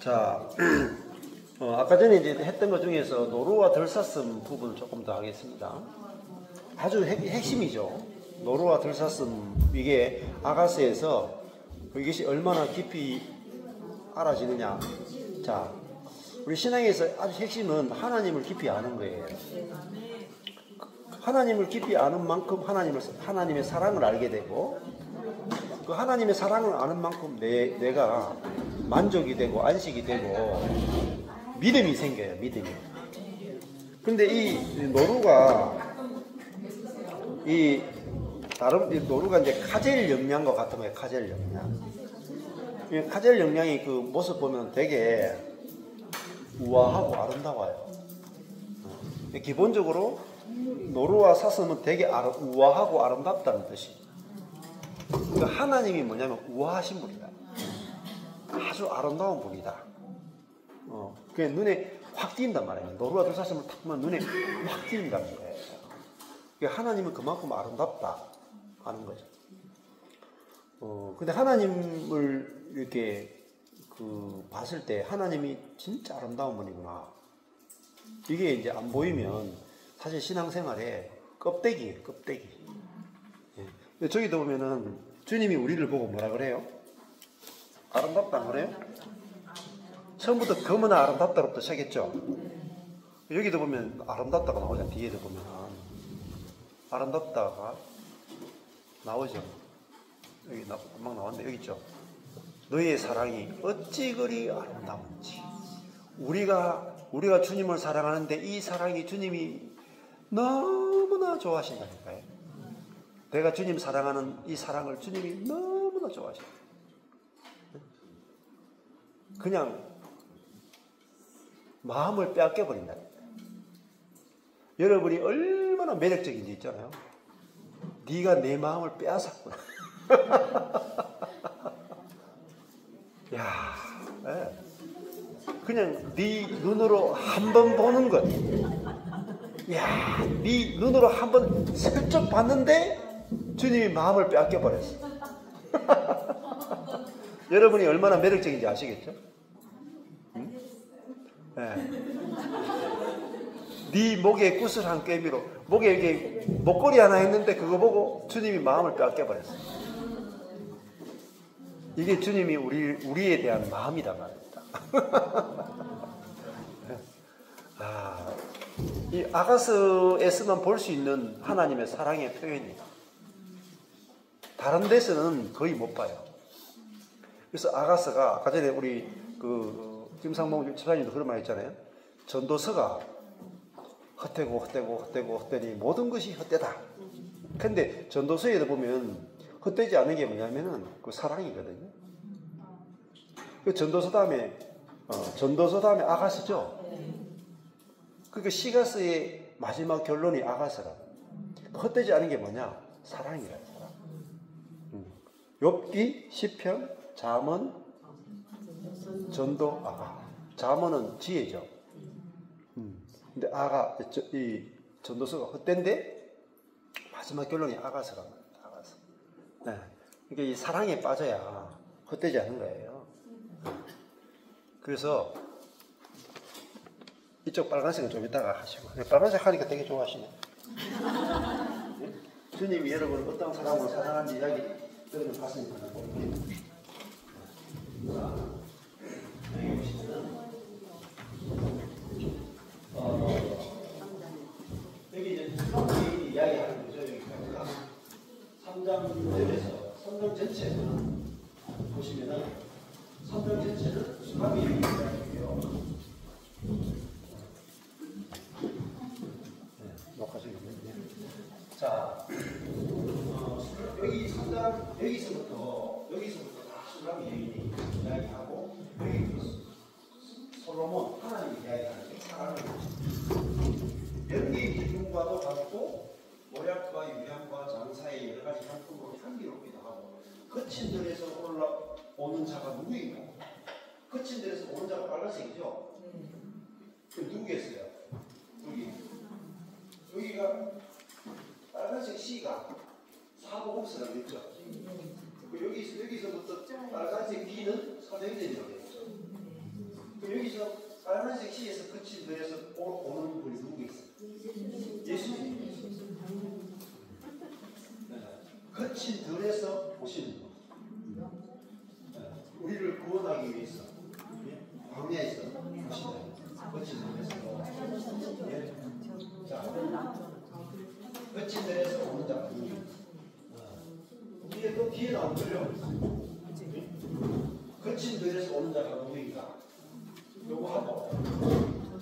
자, 아까 전에 이제 했던 것 중에서 노루와 덜사슴 부분을 조금 더 하겠습니다. 아주 핵심이죠. 노루와 덜사슴, 이게 아가스에서 이것이 얼마나 깊이 알아지느냐. 자, 우리 신앙에서 아주 핵심은 하나님을 깊이 아는 거예요. 하나님을 깊이 아는 만큼 하나님의 사랑을 알게 되고, 그 하나님의 사랑을 아는 만큼 내가 만족이 되고 안식이 되고 믿음이 생겨요. 믿음이. 근데 이 노루가 노루가 이제 카젤 영양과 같은 거예요. 카젤 영양. 카젤 영양이 그 모습 보면 되게 우아하고 아름다워요. 기본적으로 노루와 사슴은 되게 우아하고 아름답다는 뜻이. 그러니까 하나님이 뭐냐면 우아하신 분이다. 아주 아름다운 분이다. 그게 눈에 확 띈단 말이에요. 노루와 덜사슴을 탁 보면 눈에 확 띈다는 거예요. 그러니까 하나님은 그만큼 아름답다 하는 거죠. 근데 하나님을 이렇게 봤을 때 하나님이 진짜 아름다운 분이구나. 이게 이제 안 보이면 사실 신앙생활에 껍데기예요, 껍데기. 예. 저기도 보면은 주님이 우리를 보고 뭐라 그래요? 아름답다 그래요? 처음부터 검으나 아름답다로부터 시작했죠. 여기도 보면 아름답다가 나오잖아요. 뒤에도 보면 아름답다가 나오죠. 여기 막 나왔는데 여기 있죠. 너의 사랑이 어찌 그리 아름다운지. 우리가 주님을 사랑하는데 이 사랑이 주님이 너무나 좋아하신다니까요. 내가 주님 사랑하는 이 사랑을 주님이 너무나 좋아하신다. 그냥 마음을 빼앗겨 버린다. 여러분이 얼마나 매력적인지 있잖아요. 네가 내 마음을 빼앗았구나. 야, 네. 그냥 네 눈으로 한 번 보는 것. 야, 네 눈으로 한 번 슬쩍 봤는데 주님이 마음을 빼앗겨 버렸어. 여러분이 얼마나 매력적인지 아시겠죠? 응? 네 목에 구슬한 꿰미로 목에 이렇게 목걸이 하나 했는데 그거 보고 주님이 마음을 빼앗겨 버렸어. 이게 주님이 우리에 대한 마음이다 말입니다. 이 아가스에서만 볼 수 있는 하나님의 사랑의 표현이에요. 다른 데서는 거의 못 봐요. 그래서 아가스가 아까 전에 우리 김상봉 집사님도 그런 말 했잖아요. 전도서가 헛되니 모든 것이 헛되다. 근데 전도서에도 보면 헛되지 않은 게 뭐냐면은 그 사랑이거든요. 그 전도서 다음에 아가스죠. 그러니까 시가스의 마지막 결론이 아가스라. 헛되지 않은 게 뭐냐? 사랑이라. 사랑. 욥기, 시편, 잠언, 전도, 아가. 잠언은 지혜죠. 근데 이 전도서가 헛된데 마지막 결론이 아가스라. 아가스. 네. 그러니까 이 사랑에 빠져야 헛되지 않은 거예요. 그래서 이쪽 빨간색은 좀 이따가 하시고. 빨간색 하니까 되게 좋아하시네. 주님이 여러분을 어떤 사람으로 사랑하는지 이야기 들으면 가슴이 편하고. 여기 이제 수학이 이야기하는 거죠. 여기 3장에서 3장 전체 보시면은 3장 전체는 수학이 이야기해요. 자, 여기 3장, 여기서부터 다 수람 여인이 이야기하고, 여기 솔로몬, 하나님이 이야기하는 사랑을 연기 기둥과도 같고, 모략과 유향과 장사의 여러 가지 향품으로 향기롭기도 하고, 거친 들에서 올라오는 자가 누구이고, 거친 들에서 오는 자가 빨간색이죠? 그 누구겠어요? 여기가 빨간색 C가 사복음서라고 했죠. 여기서부터 빨간색 B는 사도행전이라고 했죠. 파란색 시에서 끝이 들어서 오는 분이 누구 있어요? 예수님. 끝이 들에서 오시는 분. 우리를 구원하기 위해서 광야에서 오신다. 끝이 들에서. 자, 끝이 들에서 오는 자. 이게 또 뒤에 나오고요. 거친 들에서 오는 자가 누구인가? 요거 하고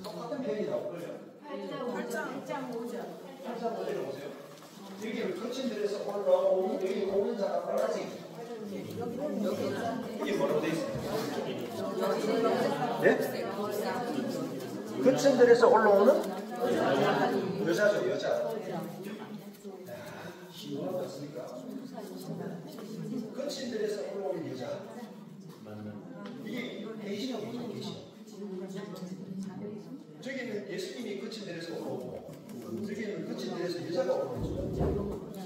똑같은 표현이 나올걸요. 8장 5절 보세요. 여기는 거친 들에서 올라오는 여기 오는 자가 빨간색이에요. 이게 뭐라고 되어 있어요? 네? 거친 들에서 올라오는 여자죠, 여자. 뭐라고 했습니까? 거친 들에서 올라오는 여자. 이게 대신형이죠, 대신형. 저기는 예수님이 거친 데에서 올라오고, 저기는 거친 데에서 여자가 올라오죠.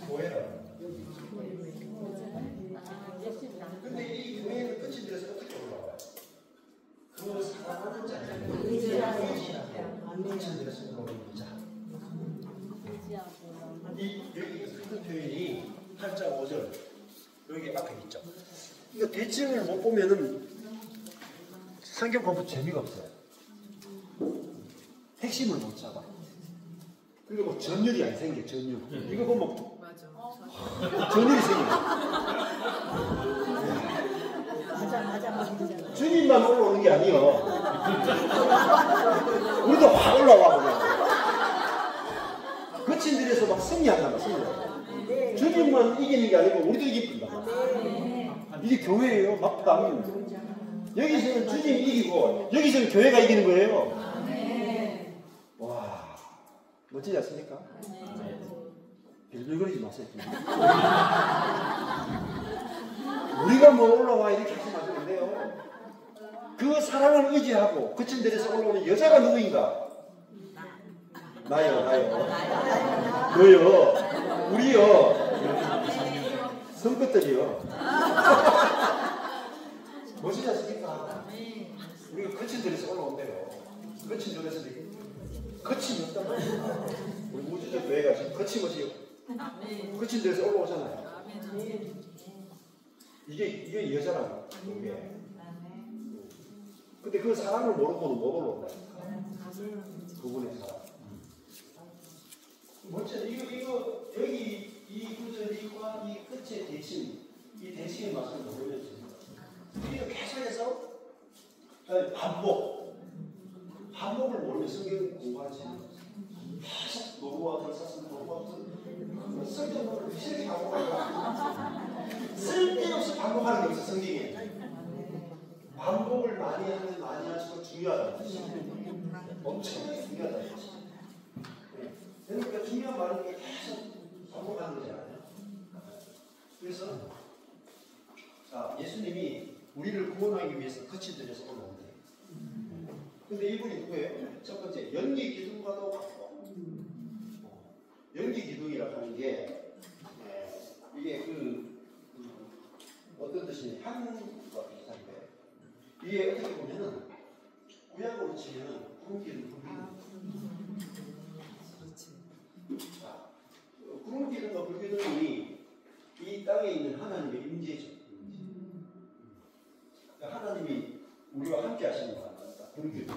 교회라. 근데 이 교회는 거친 데에서 어떻게 올라와요? 그 사랑하는 자녀를 거친 데에서 올라오는 여자. 여기 같은 표현이 8장 5절 여기 앞에 있죠. 이거 대칭을 못 보면은 성경 공부 재미가 없어요. 핵심을 못 잡아. 그리고 뭐 전율이 안 생겨, 전율. 이거 보면 전율이 생겨. 주님만 올라오는 게 아니에요. 우리도 확 올라와 보면. 거친 들에서 막 승리한단 말이에요. 주님만 이기는 게 아니고 우리도 이긴단 말이에요. 이게 교회예요, 막방. 여기서는 주님이 이기고 여기서는 교회가 이기는 거예요. 와, 멋지지 않습니까? 빌빌거리지 마세요. 우리가 뭐 올라와 이렇게 하시면 안 돼요. 그 사랑을 의지하고 거친 데에서 올라오는 여자가 누구인가? 나요. 너요. 우리요. 성것들이요. 멋지지 않습니까? 우리가 거친 데에서 올라온대요. 거친 데에서 거침이 없단 말이에요. 우리 우주적 교회가 지금 거침없이 거친 데에서 올라오잖아요. 이게 여자라고. 이게. 근데 그 사랑을 모르고는 못 올라온다. 그분의 사랑. 멋져. 이거 여기 이 구절과 이 끝의 대칭, 이 대칭의 맛을 모르겠습니다. 이거 계속해서 반복을 모르면 성경 공부하지. 계속 노루와 덜사슴, 노루와 쓸데없는 이렇게 반복하는 쓸데없이 반복하는 게 없어 성경에. 반복을 많이 하면 많이 할수록 중요하다는 뜻이에요. 엄청나게 중요하다는 뜻이에요. 그러니까 중요한 말은 계속 반복하는 거잖아요. 그래서 자, 예수님이 우리를 구원하기 위해서 거친 데에서 올라온대요. 근데 이분이 누구예요? 첫 번째, 연기 기둥과도 같고. 연기 기둥이라고 하는 게 이게 어떤 뜻이냐? 향과 비슷한데 이게 어떻게 보면은 구약으로 치면은 구름기둥, 구름기둥과 불기둥이 이 땅에 있는 하나님의 임재죠. 하나님이 우리와 함께 하시는 거 아닙니까? 구름기둥.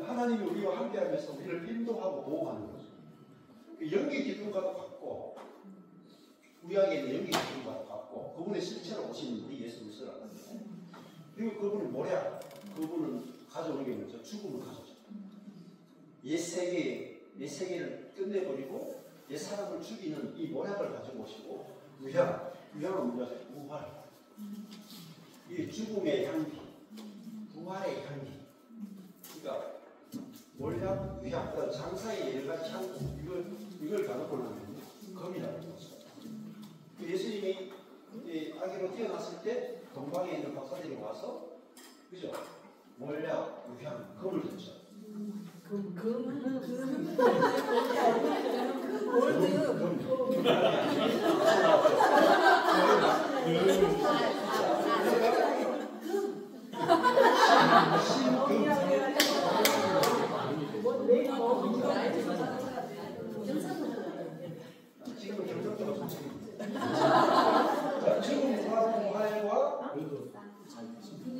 하나님이 우리와 함께 하면서 우리를 인도하고 보호하는 거죠. 연기 기둥과도 같고 구약에 있는 연기 기둥과도 같고 그분의 실체로 오신 분이 예수 그리스도라는 거예요. 그리고 그분은 뭐냐? 그분은 가져오는 게 뭐죠? 죽음을 가져오죠. 옛 세계를 끝내버리고 옛 사람을 죽이는 이 모략을 가지고 오시고 유향은 뭐냐? 부활. 이 죽음의 향기, 부활의 향기. 그러니까 몰약, 유향, 장사의 여러 가지 향, 이걸 가놓고 나면 검이라는 거죠. 예수님이 아기로 태어났을 때 동방에 있는 박사들이 와서 그죠? 몰약, 유향, 검을 줬죠.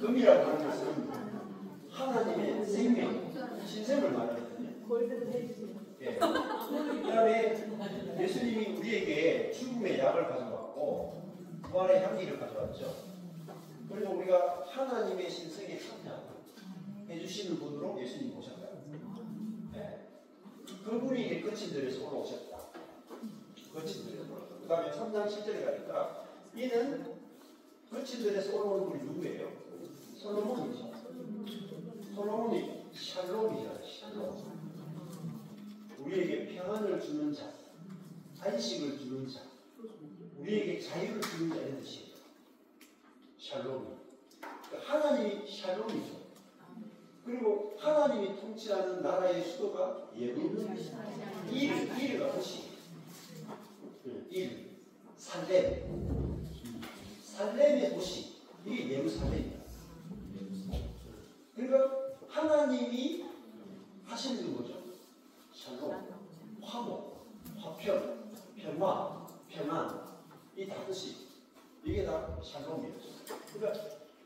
금이라고 하는 것은 하나님의 생명, 신생을 말하거든요. 예. 그 다음에 예수님이 우리에게 죽음의 약을 가져왔고 부활의 향기를 가져왔죠. 그리고 우리가 하나님의 신성에 참여해주시는 분으로 예수님 오셨다. 예. 그분이 이제 거친들에서 올라오셨다. 거친들에서 올라오셨다. 그 다음에 3장 7절에 가니까 이는 거친들에서 올라오는 분이 누구예요? 솔로몬이죠. 솔로몬이 샬롬이잖아요. 샬롬. 우리에게 평안을 주는 자, 안식을 주는 자, 우리에게 자유를 주는 자 이런 뜻이에요. 샬롬이. 그러니까 하나님이 샬롬이죠. 그리고 하나님이 통치하는 나라의 수도가 예루살렘. 이르가 도시. 살렘. 살렘의 도시. 이게 예루살렘이다. 그러니까 하나님이 하시는 거죠. 샬롬, 화목, 화평, 평화, 평안. 이 다 뜻이 이게 다 샬롬이에요. 그러니까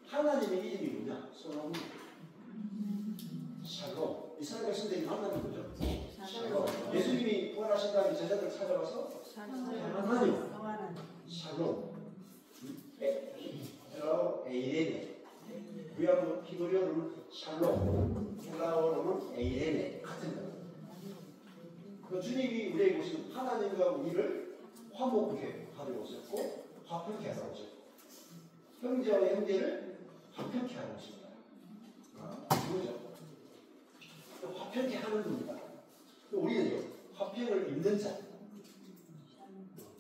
하나님의 이름이 뭐냐? 솔로몬. 샬롬. 이스라엘 백성들이 만나는 거죠. 샬롬. 예수님이 부활하신 다음에 제자들 찾아가서 평안하니 샬롬. 에이레네. 구약으로 히브리어로는 샬롬, 헬라어로는 에이레네 같은 거. 그 주님이 우리에게 오신 하나님과 우리를 화목하게 하려 오셨고 화평케 하러 오셨고 형제와 형제를 화평케 하러 오십니다. 그거죠. 화평케 하는 겁니다. 우리는요 화평을 입는 자,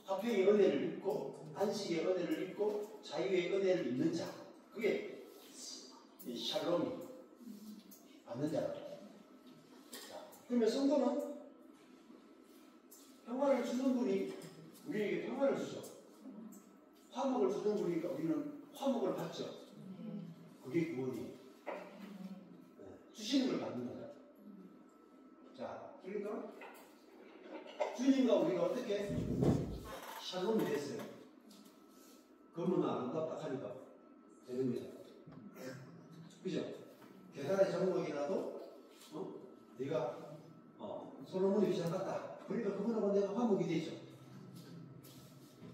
화평의 은혜를 입고 안식의 은혜를 입고 자유의 은혜를 입는 자, 그게 이 샬롬이 받는 자라고. 그러면 성도는 평화를 주는 분이 우리에게 평화를 주죠. 화목을 주는 분이니까 우리는 화목을 받죠. 그게 구원이에요. 주시는 걸 받는 거다. 자, 그러니까 주님과 우리가 어떻게 샬롬이 됐어요. 그러면 아름답다 하니까 되는 거잖아. 그죠? 계단의 장막이라도 네가 솔로몬의 비전 같다. 그러니까 그분하고 내가 화목이 되죠.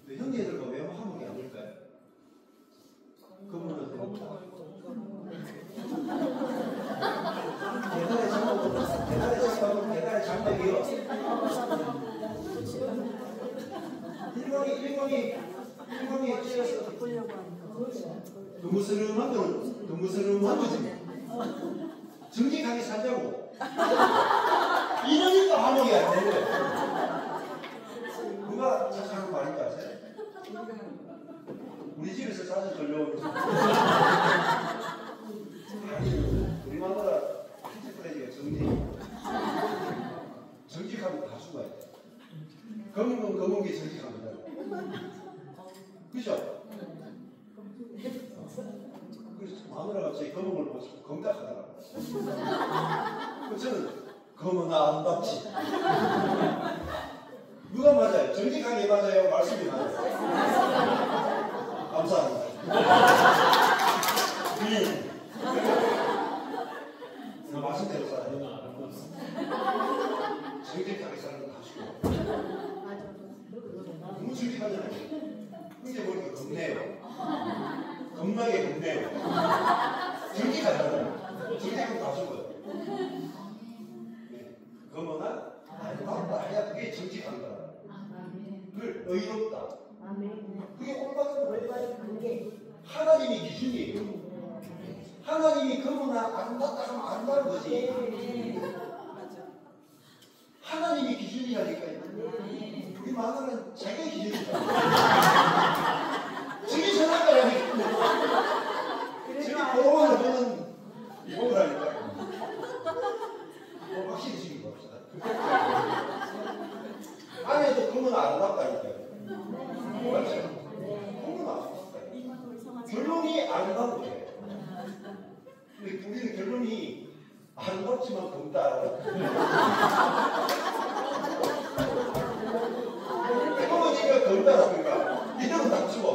형제들과 왜 화목이 안 될까요? 그분은 되겠다. 계단의 장막이요. 일광이 찌어서 둥그스름한 거지. 정직하게 살자고. 이러니까 화목이 안 되는 거예요. 누가 자주 하는 말인지 아세요? 우리 집에서 자주 들려오는 우리 마누라 피트프레지가 정직하면 다 죽어야 돼. 검은 게 정직합니다. 그죠? 그래서 마누라가 제 검은 걸 보고 검각하더라고요. 저는 검은 아름답지. 누가 맞아요? 정직하게 맞아요? 말씀이 맞아요? 감사합니다. 말씀대로 살아요. 정직하게 사는 다 죽어. 너무 정직하잖아요. 근데 보니까 겁내요. 겁나게 겁내요. 정직하잖아요. 정직하면 다 죽어요. 그거나 아름답다 해야 그게 정직한 거야. 그걸 의롭다. 그게 올바른 관계. 하나님이 기준이에요. 하나님이 그거나 아름답다 하면 아름다운 거지. 하나님이 기준이라니까요. 우리 마누라는 자기가 기준이다. 저기 전한 거라니까. 저기 보러만 보는 이거라니까. 확실히 지금 봅시다. 안에도 그건 아름답다니까요. 맞죠? 그건 아름답다. 결론이 아름다운 거예요. 근데 우리는 결론이 아름답지만 검다. 그거니까 검다라니까. 이러면 다 죽어.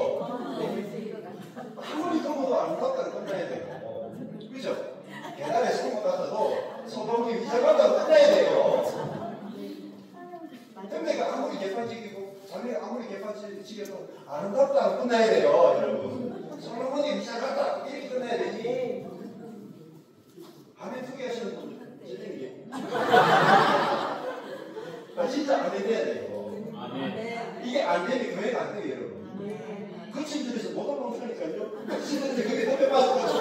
아무리 검어도 아름답다는 검다야 돼. 아무리 개판치게도 아름답다 끝나야 돼요, 여러분. 솔로몬이 시작했다 이렇게 끝나야 되지. 아멘 두 개 하시는 분 진행이. 진짜 아멘 해야 돼요. 이게 안 되면 교회가 안 돼요, 여러분. 그 친구들에서 못 올라오니까요. 그 친구들이 그게 너무 빠져가지고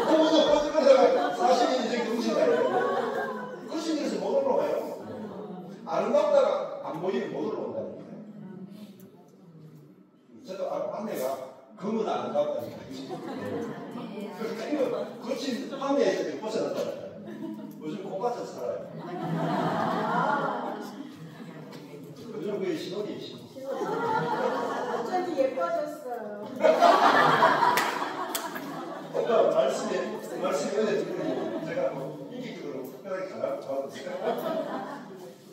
거기서 빠져가다가 40년 이제 정신가요. 그 친구들에서 못 올라와요. 아름답다가 안 보이면 못 올라온다니까요. 저도 아내가 그건 아름답다니까요. 그 친구 판매에서 벗어났다니까요. 요즘 꽃밭에서 살아요. 요즘 그게 신혼이에요, 신혼. 어쩐지 예뻐졌어요. 그러니까 말씀에 은혜 듣고 제가 뭐 인기적으로 특별하게 가라고 저하고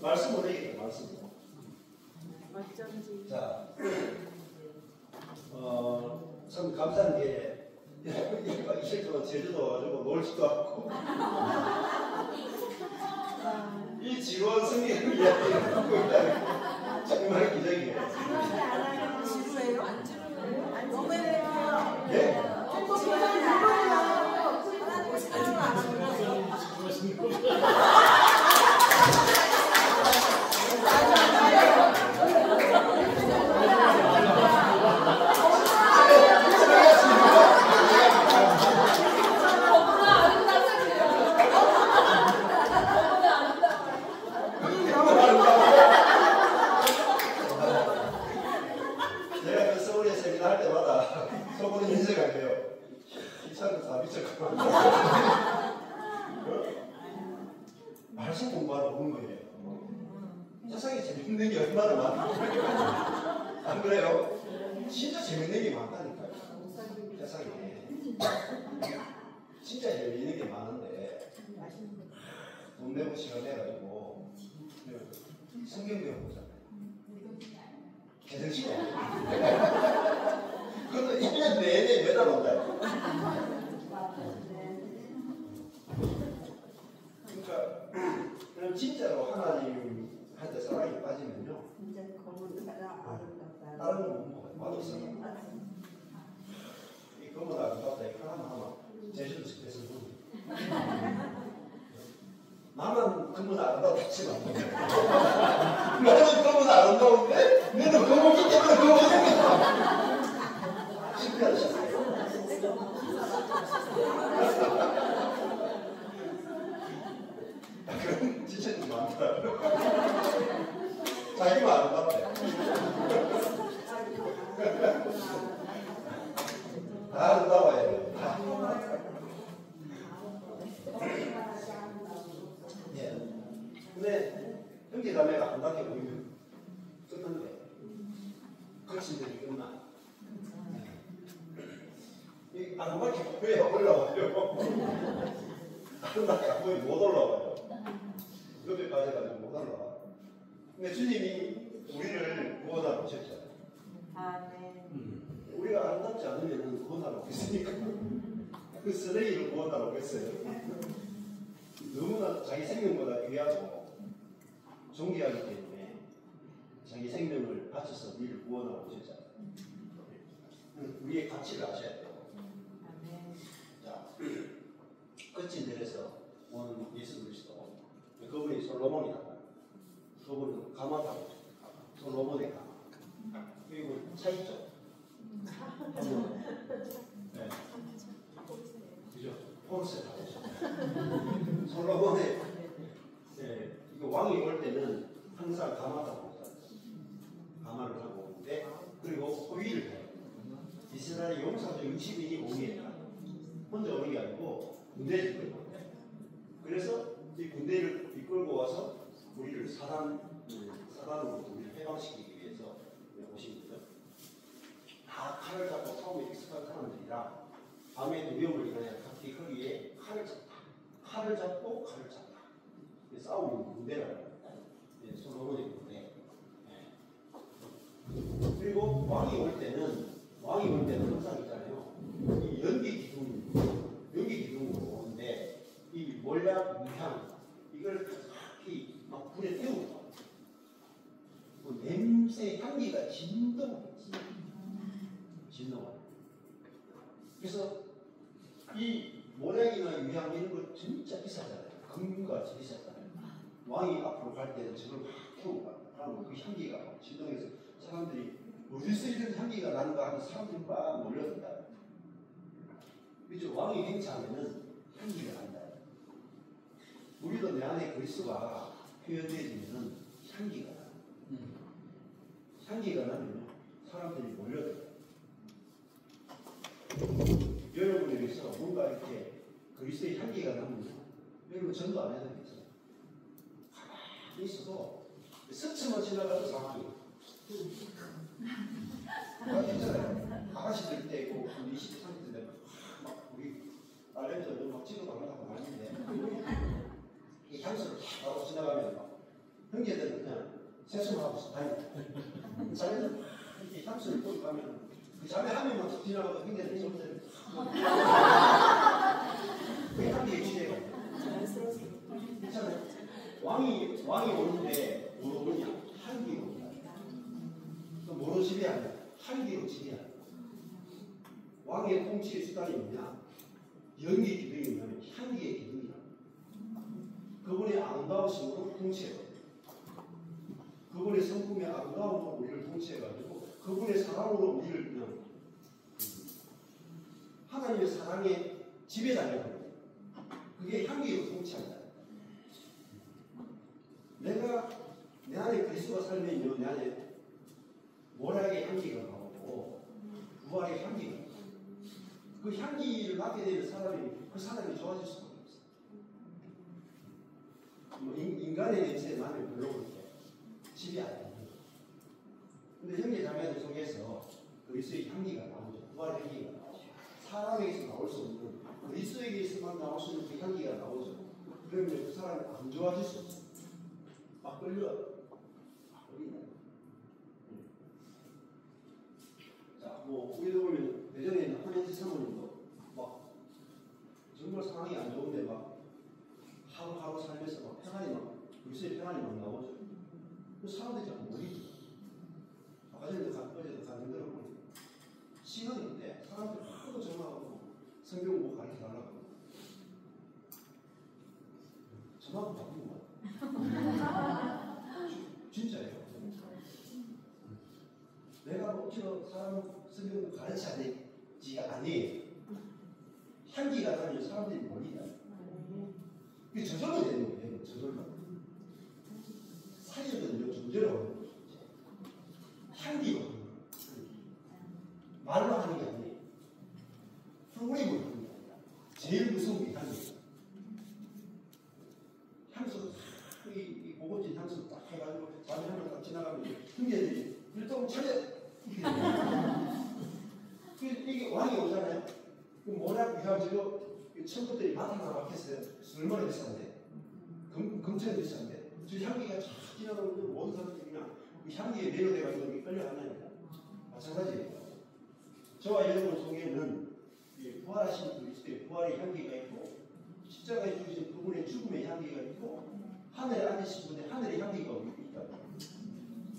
말씀 못 얘기해요, 말씀. 어쩐지. 자, 참 감사한 게 이틀 동안 제주도 와가지고 놀지도 않고 이 지루한 성경을 이야기를 듣고 있다는 정말 기적이에요. 지루해요? 안 지루해요? 안 지루해요? 예? 제가 그 서울에 세미나 할 때마다 속으로 인색을 해요. 이 사람 다 미쳤구나. 말씀 공부하러 오는 거예요. 세상에 재밌는 게 얼마나 많아. 안 그래요? 진짜 재밌는 게 많다니까요. 세상에. 진짜 재밌는 게 많은데 돈 내고 시간 내가지고 성경 배워보잖아요. 개성시간. 그것도 1년 내내 매달 온다. 그러니까 그럼 진짜로 하나님한테 사랑이 빠지면요. 다른 건 못 먹어요. 맛없어요. 이 검은 아름답다. 이 하나 제주도 집에서 나는 검은 아름답지만 나는 검은 아름다운데 너는 검은기 때문에 검은 생겼다. 신기하죠? 그런 지체들이 많더라고요. 자기만 아름답대. 다 아름다워야 돼요. 예. 근데 형제 자매가 아름답게 보이면 끝난 거예요. 거친들이 끝나. 이 아름답게 보여야 올라와요. 아름답게 안 보이면 못 올라와요. 옆에 빠져가지고 못 올라와. 근데 주님이 우리를 구원하러 오셨잖아요. 우리가 아름답지 않으면 구원하러 오겠습니까? 그 쓰레기를 구원하러 오겠어요? 너무나 자기 생명보다 귀하고 존귀하기 때문에 자기 생명을 바쳐서 우리를 구원하러 오셨잖아요. 우리의 가치를 아셔야 돼요. 자, 끝인 들에서 온 예수 그리스도. 그분이 솔로몬이다. 그분은 가마다고. 솔로몬의 가마. 그리고 차이죠. 네. 그죠? 포르쉐 타죠. 솔로몬의 네, 이거 왕이 올 때는 항상 가마다고 가마를 하고 오는데 그리고 호위를 해요. 이스라엘 용사들 60인이 오기에다 혼자 오는 게 아니고 군대를 이끌고 와요. 그래서 이 군대를 이끌고 와서 우리를 사단으로 우리를 해방시키기 위해서 오신 거죠. 다 칼을 잡고 싸움에 익숙한 사람들이라 밤에도 위험을 인하여 각기 거기에 칼을 잡다. 칼을 잡고 칼을 잡다. 싸우는 군대라는 겁니다. 솔로몬의 군대. 그리고 왕이 올 때는 항상 있잖아요. 이 연기 기둥으로 오는데 이 몰약 위향 이걸 특히 막 불에 태우고 냄새 향기가 진동하게 있어요. 진동하게. 그래서 이 모략이나 유향 이런 거 진짜 비싸잖아요. 금같이 비싸잖아요. 왕이 앞으로 갈 때는 저걸 막 태우고 가요. 그러면 그 향기가 막 진동해서 사람들이 어디서 이런 향기가 나는가 하면 사람들이 막 몰려든다. 그죠? 왕이 행차하면은 향기가 난다. 우리도 내 안에 그리스도가 표현되어지면은 향기가 나. 향기가 나면 사람들이 몰려들어요. 여러분에게서 뭔가 이렇게 그리스도의 향기가 나면 여러분 전도 안 해도 되겠어요. 가만히 있어도 스쳐만 지나가도 상황이에요. 있잖아요. 아가씨들 때 있고 20대 30대 때 막 우리 딸내미들 막 찍어달라고 하는데 이 향수를 바로 지나가면 막 형제들은 그냥 세수하고 다니고 자네는 이렇게 향수를 뿌리고 가면 그 자네 한 명만 툭 지나가도 형제들이 좀 그 향기의 지혜가 있잖아요. 왕이 오는데 뭐로 오냐? 향기로 온다. 또 뭐로 지배하냐? 향기로 지배하냐. 왕의 통치의 수단이 뭐냐? 영의 기둥이 뭐냐면 향기의 기둥이다. 그분의 아름다우심으로 통치해요. 그분의 성품의 아름다움으로 우리를 통치해가지고 그분의 사랑으로 우리를 그냥 하나님의 사랑에 지배당해버려요. 그게 향기로 통치한다. 내가 내 안에 그리스도가 살면요, 내 안에 모략의 향기가 나오고 부활의 향기가 나오고 그 향기를 맡게 되는 사람이 그 사람이 좋아질 수밖에 없어요. 뭐 인간의 냄새 나면 별로 그렇게 집이 안 돼요. 근데 형제 자매들 속에서 그리스도의 향기가 나오죠. 부활의 향기가 나오죠. 사람에게서 나올 수 없는 그리스도에게서만 나올 수 있는 그 향기가 나오죠. 그러면 그 사람이 안 좋아질 수 없어요. 막 끌려. 막 끌린다. 자, 뭐 우리도 보면 예전에 있는 한현지 사모님도 막 정말 상황이 안 좋은데 막 하루하루 살면서 막 평안이 막 그리스도의 평안이 막 나오죠. 그 사람들이 잘 모르죠. 아까 전에도 어제도 가는 대로 보니 시간인데 사람들이 하도 전화하고 성경 뭐 가르쳐 달라고 전화도 바꾸는 거야. 진짜예요. 내가 뭐 사람 성경을 가르쳐야 되지가 아니에요. 향기가 나면 사람들이 몰린다. 그게 저절로 되는 거예요. 저절로. 사실은요, 저절로 향기로 말로 하는 게 아니에요. 프로그램으로 하는 게 아니라 제일 무서운 게 향기예요. 향수, 이 고급진 향수 딱 해가지고 자기 향을 딱 지나가면 형제들이 일동 차려! 이게 왕이 오잖아요. 그 모략 위가지고 청국들이 마탕가 박혔어요. 얼마나 비싼데? 금처럼 비싼데? 저 향기가 쫙 지나가면 모든 사람들이 그냥 그 향기에 매료돼가지고 끌려간다니까. 마찬가지예요. 저와 여러분 속에는 부활하신 그리스도의 부활의 향기가 있고 십자가에 죽으신 그분의 죽음의 향기가 있고 하늘에 앉으신 분의 하늘의 향기가 있다.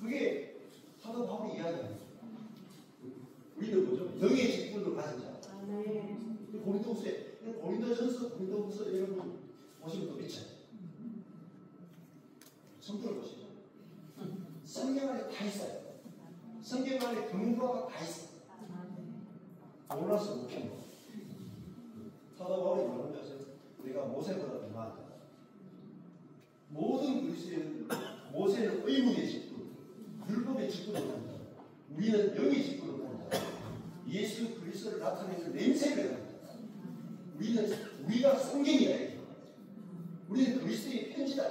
그게 사도 바울이 이야기합니다. 우리는 뭐죠? 영의 직분을 가진 자. 고린도전서, 고린도후서 이런 거 보시면 또 미쳐요. 성경을 보시죠. 성경 안에 다 있어요. 성경 안에 근거가 다 있어요. 몰라서 못 캔 거. 사도 바울이 뭐라고 하셨어요? 우리가 모세보다 더 나았다. 모든 그리스도인은 모세는 의문의 직분, 율법의 직분을 한다. 우리는 영의 직분을 한다. 예수 그리스도를 나타내는 냄새를 한다. 우리가 성경이다. 우리는 그리스도의 편지다.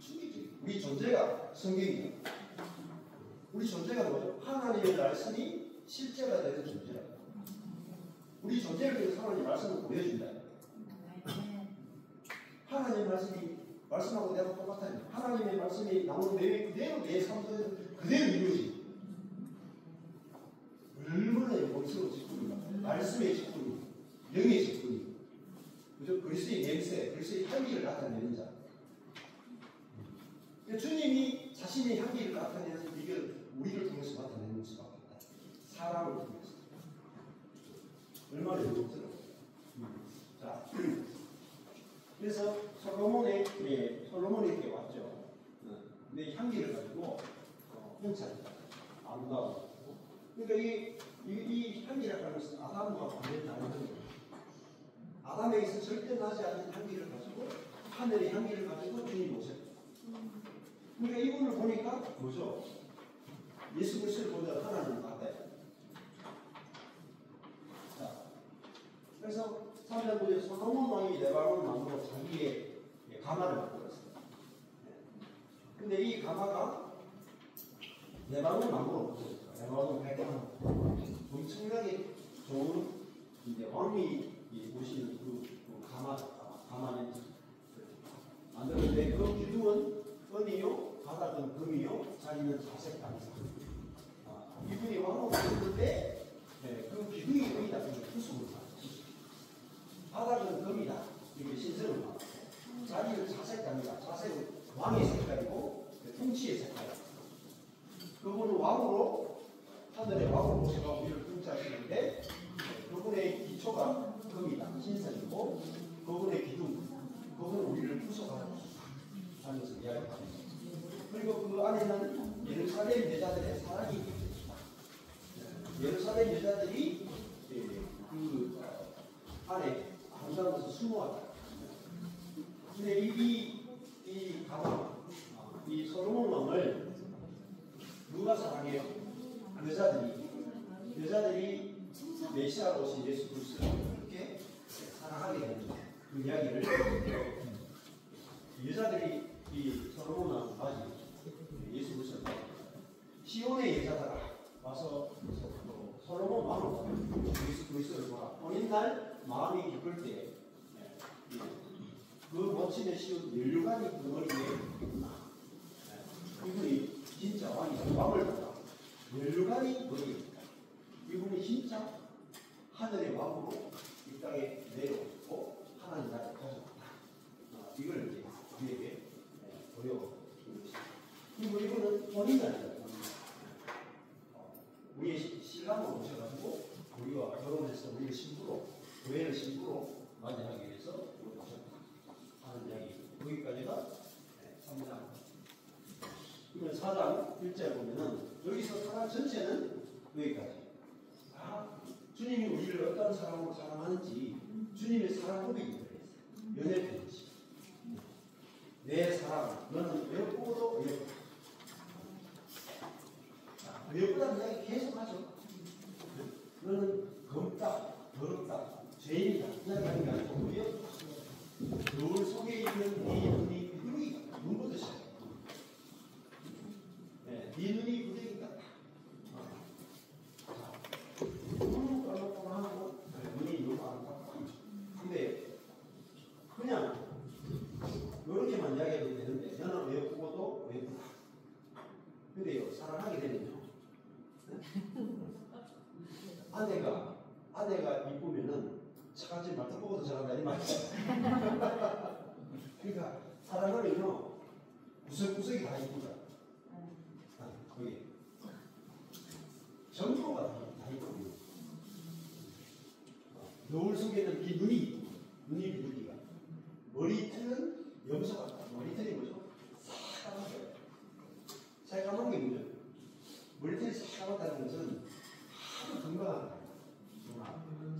충격적이에요. 우리 존재가 성경이다. 우리 존재가 뭐죠? 하나님의 말씀이 실제가 되는 존재다. 우리 존재를 위해서 하나님의 말씀을 보여준다. 하나님의 말씀이 말씀하고 내가 똑같아요. 하나님의 말씀이 나오는 내용이 그대로 내 삶 속에서 그대로 이루어지. 얼마나 영광스러운 직분인가. 말씀의 직분이, 영의 직분이, 그죠? 그리스도의 냄새, 그리스도의 향기를 나타내는 자. 주님이 자신의 향기를 나타내는 비결은 우리를 통해서 나타내는 수밖에 없다. 사람을 통해서. 얼마나 어렵더라고요. 자, 그래서 솔로몬에게 왔죠. 내 향기를 가지고 홍차를 아름다워. 그러니까 이 향기라고 하는 것은 아담과 관련이 아니거든요. 아담에게서 절대 나지 않는 향기를 가지고 하늘의 향기를 가지고 주님 오세요. 그러니까 이분을 보니까 뭐죠? 예수 그리스도를 보자 하나님 같아요. 자, 그래서 3장 9절에 솔로몬 왕이 레바논 나무로 자기의 가마를 만들었어요. 근데 이 가마가 레바논 나무로 만들었어요. 레바논 백향 엄청나게 좋은 이제 왕이 보시는 그 가마는 만들었는데 그 기둥은 은이요, 바닥은 금이요, 자리는 자색 당사. 이분이 왕으로 만드는데 그 기둥이 은이다 보니까 구속을 받았어요. 바닥은 금이다. 이게 신성을 받았어요. 자리는 자색 당사. 자색은 왕의 색깔이고 통치의 색깔이다. 그분은 왕으로 하늘의 왕으로 모셔가 우리를 통치하시는데 그분의 기초가 금이다. 신성이고 그분의 기둥, 그분은 우리를 구속하는 하면서 이야기합니다. 그리고 그 안에는 예루살렘 여자들의 사랑이 있습니다. 예루살렘 여자들이 그 안에 아름다운 것을 수모하다. 근데 이 가방, 이 솔로몬 왕을 누가 사랑해요? 여자들이 메시아로 오신 예수 그리스도를 그렇게 사랑하게 되는 그 이야기를 여자들이 이 솔로몬 왕을 맞이 예수 그리스도를 맞이 시온의 여자들아 와서 솔로몬 왕을 예수 그리스도를 보라. 어린 날 마음이 기쁠 때 그 멋진 시온 멸류관이 그 머리에 있구나. 이분이 진짜 왕이다. 왕을 보라. 멸류관이 머리에 있다. 이분이 진짜 하늘의 왕으로 이 땅에 내려오고 하나님 나라를 가져왔다. 이걸 이제 우리에게 보여주는 것입니다. 그리고 이분은 혼인자입니다. 우리의 신랑을 모셔가지고 우리와 결혼해서 우리를 신부로, 교회를 신부로 맞이하기 위해서 우리를 모셨다 하는 이야기. 거기까지가 3장. 그러면 4장 1절 보면은 여기서 4장 전체는 여기까지. 주님이 우리를 어떤 사람으로 사랑하는지 주님의 사랑 고백이 들어있어요. 연애 편지. 내 사랑, 너는 외롭고도 외롭다. 외롭다는 이야기 계속 하죠. 너는 검다, 더럽다, 죄인이다. 이야기하는 게 아니고 외롭다. 노을 속에 있는 네 눈이 부드러기 같다. 눈 부드셔요. 네 눈이 부드러기 같다. 눈은 깔끔하고 눈이 너무 아름답고. 근데 그냥 이렇게만 이야기해도 되는데 너는 외롭고도 외롭다. 근데요 사랑하게 되면요 아내가 이쁘면은 차가지 말도 보고도 잘한다 이 말이죠. 그러니까 사랑하면요 구석구석이 다 이쁘다. 거기 전부가 다 이쁘고 노을 속에는 이 눈이 이쁘고 눈이 비둘기가 머리털은 염소 같다. 머리털이 뭐죠? 새까맣게 새까만 게 뭐죠? 머리털이 새까맣다는 것은 아주 건강하다.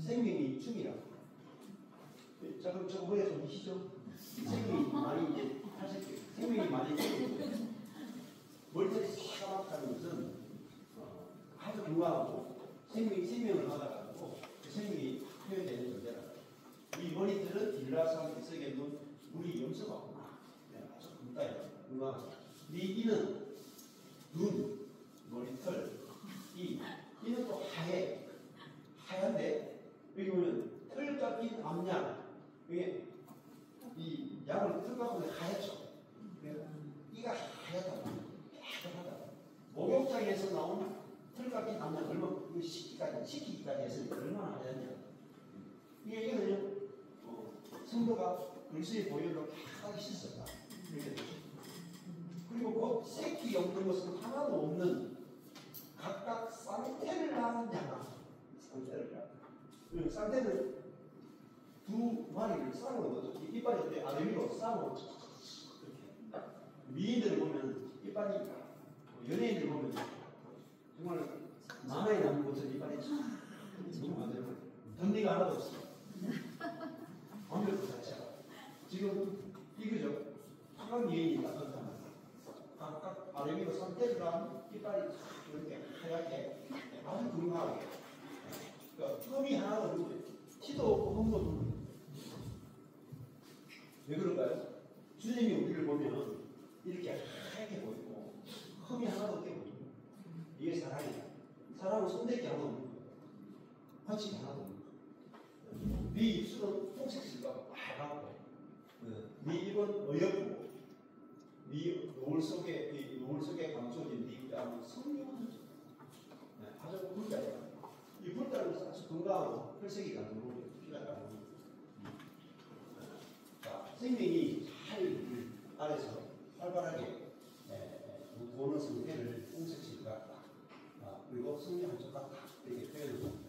생명이 춤이라고. 자 그럼 저거 머리가 좀 미시죠? 생명이 많이 이제 하실게요. 생명이 많이 춤이고 머리털이 새까맣다는 것은 아주 건강하고 생명을 받아가지고 그 생명이 표현되는 존재라. 이 머리털은 딜라상 속에 있는 우리 염소가 없구나. 아주 건강하다. 이는 눈, 머리털, 이는 또 하얀데 여기 보면 털 깎인 암양 이게 이 양을 털 깎으면 하얗죠. 이가 하얗다. 깨끗하다. 목욕탕에서 나온 털 깎인 암양 얼마나 식히기까지 했으니까 얼마나 하얗냐. 이거는요 성도가 그리스도의 보혈로 깨끗하게 씻었다. 이렇게 되죠. 그리고 그 새끼 없는 것은 하나도 없는 각각 쌍태를 낳느냐. 쌍태를 낳. 그 쌍태는 두 마리를 쌍으로 이빨이 어때? 아래 위로 쌍으로 이렇게. 미인들을 보면 이빨이 연예인들 보면 정말 만화에 나오는 것처럼 이빨이 너무 많아요. 덧니가 하나도 없어. 완벽한 자체가. 지금 이거죠. 한강 여인이 나타나는 각각 아래 위로 쌍태를 낳은 이빨이 이렇게 하얗게 아주 건강하게. 그러니까 흠이 하나도 없는 티도 없고 흠도 없는. 왜 그럴까요? 주님이 우리를 보면 이렇게 하얗게 보이고 흠이 하나도 없게 보이고 이게 사랑이야. 사랑은 손대기 하나도 없는 거예요. 거치기 하나도 없는 거예요. 네 입술은 홍색실과 빨갛고 네 입은 어엽고 네 노을 속에 감춰진 네 뺨은 성령은 아주 붉다요. 이 붉다는 아주 건강하고 혈색이 강하고 피가 강하고 생명이 잘 안에서 활발하게 보는 상태를 홍색실 같다. 그리고 성령 한쪽 같다. 이렇게 표현을 합니다.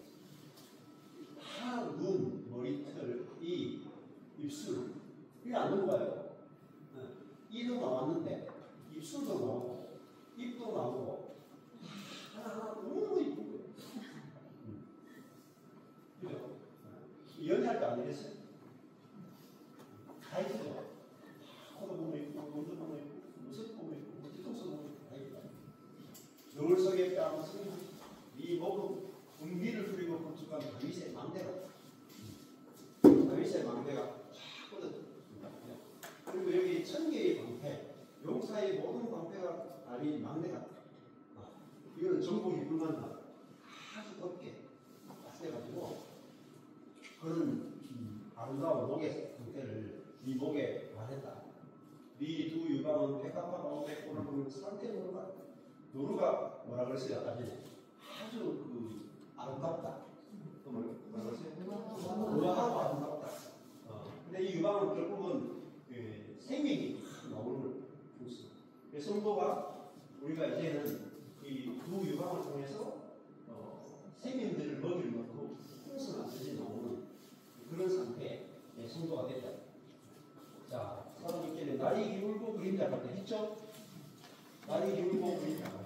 다 눈, 머리털, 입술 이게 안 넘어가요. 이도 나왔는데 입술도 나오고 입도 나오고 하나하나 너무 이쁜 거예요. 그죠? 연애할 때 안 이랬어요? 다 있어요. 코도 보면 있고, 눈도 보면 있고, 모습 보면 있고, 뒤통수 보면 있고, 다 있다. 노을 속에 뺨, 이 목은 분기를 부리고 건축한 다윗의 망대가, 다윗의 망대가 쫙 뻗어집니다. 그리고 여기 1000개의 방패, 용사의 모든 방패가 아닌 망대가, 이거는 정복이 불가능하다. 아주 덥게 빡세가지고, 그런 아름다운 목의 상태를 네 목에 말했다. 네 두 유방은 백합화가 백골을 보면 상태 노루가 뭐라 그랬어요? 아주 그 아름답다. 또 뭐라 그랬어요? 노루하고 아름답다. 근데 이 유방은 결국은 생명이 나오는 풍수. 그래서 성도가 우리가 이제는 이 두 유방을 통해서 생명들을 먹일 만큼 풍성한 뜻이 나오는 그런 상태의 성도가 됐다. 자, 46절에 날이 기울고 그림자가 때 했죠? 날이 기울고 그림자가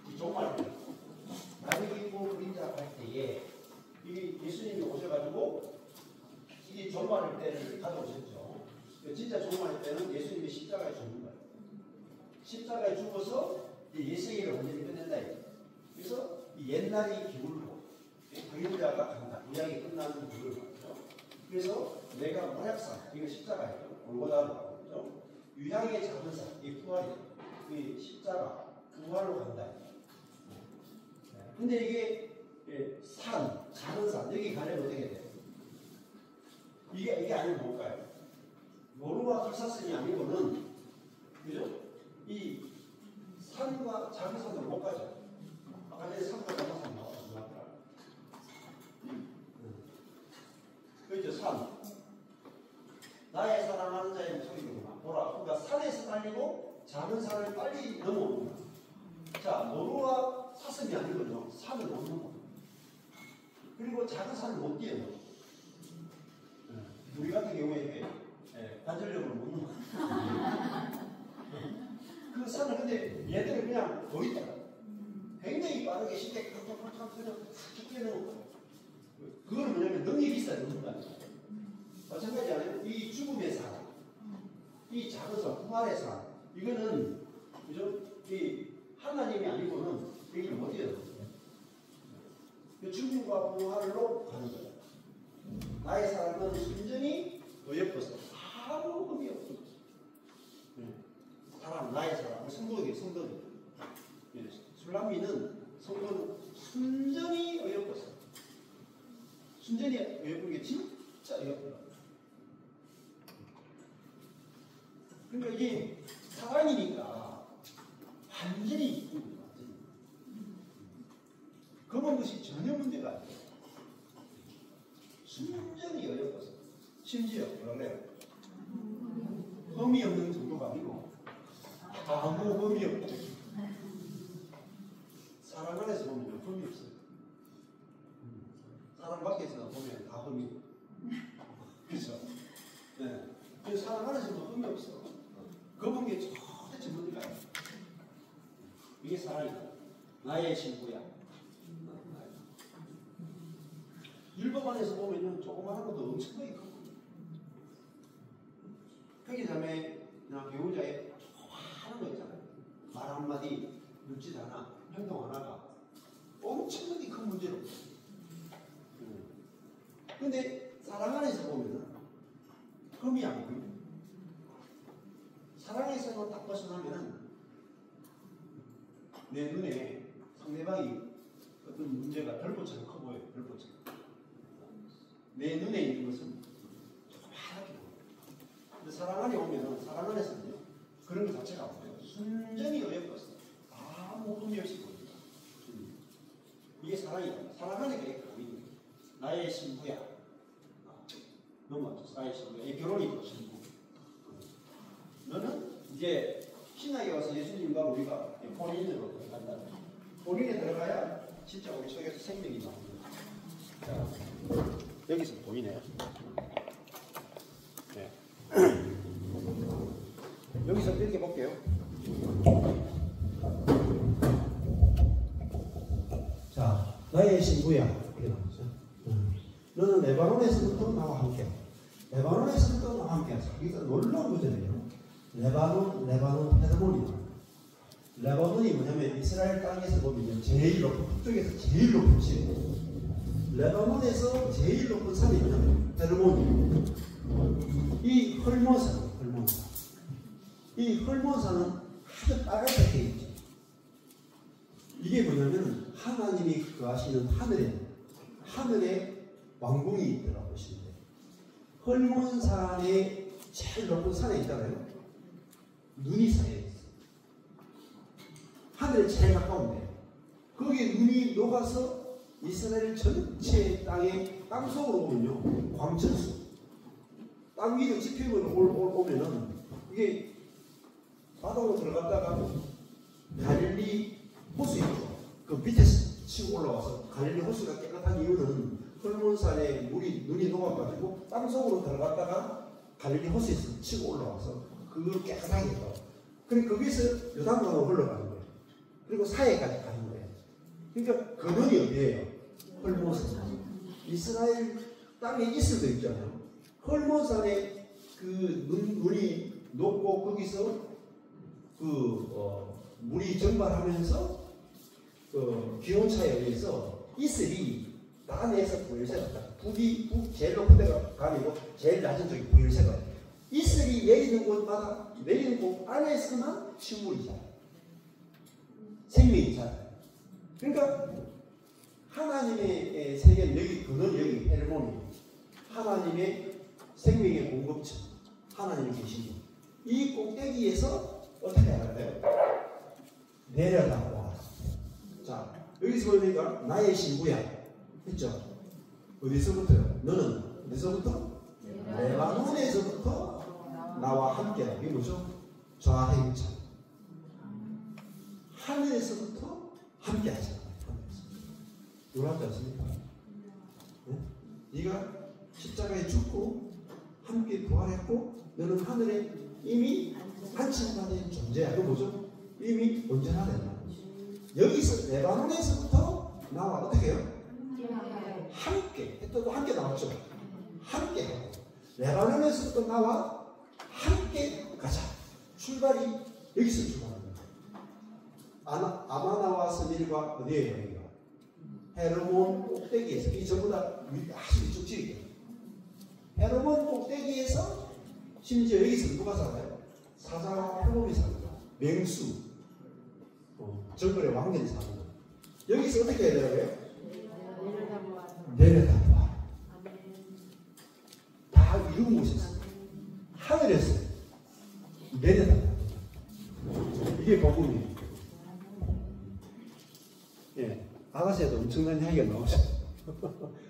이 종말 때 날이 기울고 그림자가 할 때에 이 예수님이 오셔가지고 이 종말 때를 가져오셨죠. 진짜 종말 때는 예수님이 십자가에 죽는 거예요. 십자가에 죽어서 예수님을 완전히 끝낸다. 그래서 이 옛날이 기울고 그림자가 간다. 구약이 끝나는 그걸 말이죠. 그래서 내가 모약산, 이거 십자가예요. 골고다로 하거든요. 유향의 작은 산, 이 부활이, 이 십자가, 부활로 간다. 근데 이게 산, 작은 산, 여기 가려면 어떻게 돼요? 이게 아니면 뭘까요? 노루와 칼사슴이 아니고는, 그죠? 이 산과 작은 산으로 못 가죠. 아까 전에 산과 작은 산 나왔더라. 그렇죠, 산. 나의 사랑하는 자의 목소리구나. 보라, 그러니까 산에서 달리고 작은 산을 빨리 넘어오구나. 자, 노루와 사슴이 아니거든요. 산을 못 넘어. 그리고 작은 산을 못 뛰어넘어. 우리 같은 경우에 관절력으로 못 넘어. 그 산을 근데 얘들은 그냥 보이더라. 굉장히 빠르게 쉽게 팍팍팍 그냥 뛰어넘는 거예요. 그거는 뭐냐면 능력이 있어야 넘는 거 아니에요. 마찬가지 아니에요? 이 죽음의 산, 이 작은 산, 부활의 산, 이거는 그죠? 이 하나님이 아니고는 여기를 못 뛰어요. 죽음과 부활로 가는 거예요. 나의 사랑은 순전히 어여뻐서 아무 의미 없어. 사랑, 나의 사랑은 성도에게. 술람미는 성도는 순전히 어여뻐서. 순전히 어여쁜 게 진짜 어여쁘다. 그러니까 이게 사랑이니까 완전히 이쁘고 완전히 검은 것이 전혀 문제가 아니에요. 순전히 어여뻐서 심지어 뭐라 그래요? 흠이 없는 정도가 아니고 아무 흠이 없고 사랑 안에서 보면 흠이 없어요. 사랑 밖에서 보면 다 흠이. 그렇죠? 네. 그래서 사랑 안에서도 흠이 없어. 거본 게 도대체 뭔가요? 이게 사랑이다. 나의 신부야. 율법 안에서 보면은 조그마한 것도 엄청나게 크거든요. 회개자매나 배우자의 조그마한 거 있잖아요. 말 한마디, 눈짓 하나, 행동 하나가 엄청나게 큰 문제로. 근데 사랑 안에서 보면은 흠이 안 보여요. 사랑에서만 딱 벗어나면은 내 눈에 상대방이 어떤 문제가 별보처럼 커 보여요. 별보처럼. 내 눈에 있는 것은 조그맣게 보여요. 근데 사랑 안에 오면은 사랑 안에서는요 그런 것 자체가 안 보여요. 순전히 어여뻤어. 아무 흠이 없이 보입니다. 이게 사랑이다. 사랑 안에 그렇게 보이는 거예요. 나의 신부야. 넘어왔죠. 나의 신부야. 이 결혼이죠. 신부. 너는 이제 신학에 와서 예수님과 우리가 본인으로 들어간다. 본인에 들어가야 진짜 우리 속에서 생명이 나옵니다. 자, 여기서 보이네요. 네. 여기서 이렇게 볼게요. 자, 나의 신부야. 이렇게 나오죠. 너는 레바논에서부터 나와 함께. 레바논에서부터 나와 함께 하자. 이게 놀라운 거잖아요. 레바논, 헤르몬이다. 레바논이 뭐냐면 이스라엘 땅에서 보면 제일 높은, 북쪽에서 제일 높은 집. 레바논에서 제일 높은 산이 뭐냐면 헤르몬이에요. 이 헐몬산. 이 헐몬산은 아주 빨갛게 있죠. 이게 뭐냐면 하나님이 거하시는 하늘에 왕궁이 있더라고 보시면 돼요. 헐몬산의 제일 높은 산에 있잖아요. 눈이 쌓여 있어. 하늘에 제일 가까운데 거기에 눈이 녹아서 이스라엘 전체 땅에 땅속으로 오면요 광천수 땅 위로 지표면 오면은 이게 바다로 들어갔다가 갈릴리 호수 있죠. 그 밑에서 치고 올라와서 갈릴리 호수가 깨끗한 이유는 헐몬산에 눈이 녹아가지고 땅속으로 들어갔다가 갈릴리 호수에서 치고 올라와서 그걸 깨끗하게 해요. 그리고 거기서 요단강으로 흘러가는 거예요. 그리고 사해까지 가는 거예요. 그러니까 근원이 어디예요? 헐몬산. 이스라엘 땅에 있을 수 있잖아요. 헐몬산에 그 눈이 녹고 거기서 물이 증발하면서 기온차에 의해서 이슬이 단에서 부열새가 북이 제일 높은 데가 간이고 제일 낮은 쪽이 부열새가 이슬이 내리는 곳마다 내리는 곳 안에서만 식물이 자라요. 생명이 자라요. 그러니까 하나님의 세계는 여기 근원 여기 헬몬이 하나님의 생명의 공급처 하나님이 계시고 이 꼭대기에서 어떻게 해야 돼요? 내려다와. 자 여기서 보니까 나의 신부야 했죠? 어디서부터요? 너는 어디서부터? 레바논에서부터 나와 함께라. 이게 뭐죠? 좌행찬. 하늘에서부터 함께하자. 놀랍지 않습니까? 네? 네가 십자가에 죽고 함께 부활했고 너는 하늘에 이미 한층받은 존재야. 그 뭐죠? 이미 언제나 된다. 여기서 레바논에서부터 나와 어떻게 해요? 함께. 또 함께 나왔죠. 함께. 레바논에서부터 나와 함께 가자. 출발이 여기서 출발합니다. 아마나와 스밀과 어디에요? 여기가? 헤르몬 꼭대기에서 이 전부 다 아주 이쪽 지역이에요. 헤르몬 꼭대기에서 심지어 여기서 누가 살아요? 사자와 표범이 삽니다. 맹수 정글의 왕년이 사는 거예요. 여기서 어떻게 해야 되나요? 내려다봐. 다 이룬 곳에서 하늘에서 내려다봐. 이게 복음이에요. 예, 아가씨에도 엄청난 이야기가 나오죠.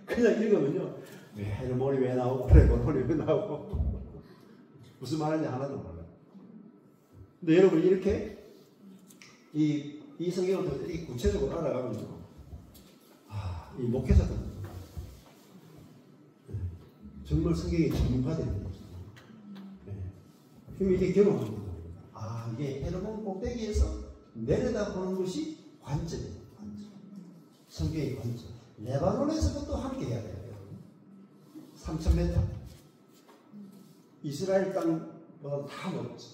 그냥 읽으면요, 왜 헤르몬이 왜 나오고 레바논이 왜 나오고 무슨 말인지 하나도 몰라요. 근데 여러분 이렇게 이 이 성경을 이렇게 구체적으로 알아가면 이 목회자들 정말 성경의 전문가 되는 거죠. 그럼 이게 경험하는 겁니다. 이게 헤르몬 꼭대기에서 내려다보는 것이 관점이에요. 관점. 성경의 관점. 레바논에서부터 함께 해야 돼요. 3,000m. 이스라엘 땅보다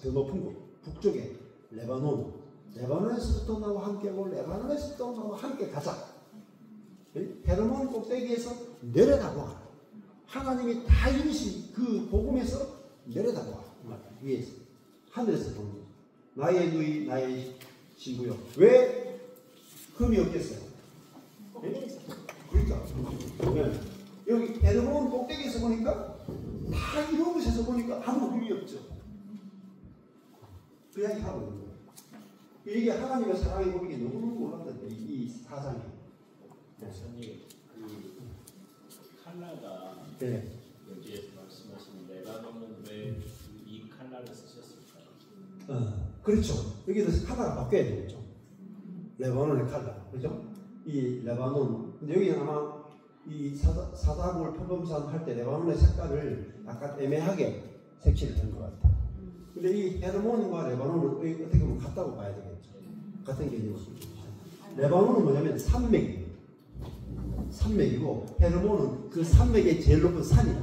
더 높은 곳. 북쪽에 레바논. 레바논에서부터 나와 함께하고 레바논에서부터 나와 함께 가자. 헤르몬 꼭대기에서 내려다보아. 하나님이 다 이루신 그 복음에서 내려다보아. 위에서. 하늘에서 보는 거죠. 나의 누이, 나의 신부요. 왜 흠이 없겠어요? 그러니까. 네. 여기 헤르몬 꼭대기에서 보니까 다 이런 곳에서 보니까 아무 흠이 없죠. 그 이야기 하고 있는 거예요. 이게 하나님의 사랑의 고백이 너무 놀랍던데 이 사상이. 목사님, 그 칼라가 네. 여기에서 말씀하신 레바논은 왜 이 칼라를 쓰셨을까요? 그렇죠. 여기도 칼라가 바뀌어야 되겠죠. 레바논의 칼라, 그죠? 이 레바논. 근데 여기는 아마 이 사사국을 표범산 할 때 레바논의 색깔을 약간 애매하게 색칠을 한 것 같아요. 근데 이 헤르몬과 레바논은 어떻게 보면 같다고 봐야 되겠죠. 같은 개념이죠. 레바논은 뭐냐면 산맥이에요. 산맥이고 헤르몬은 그 산맥의 제일 높은 산이다.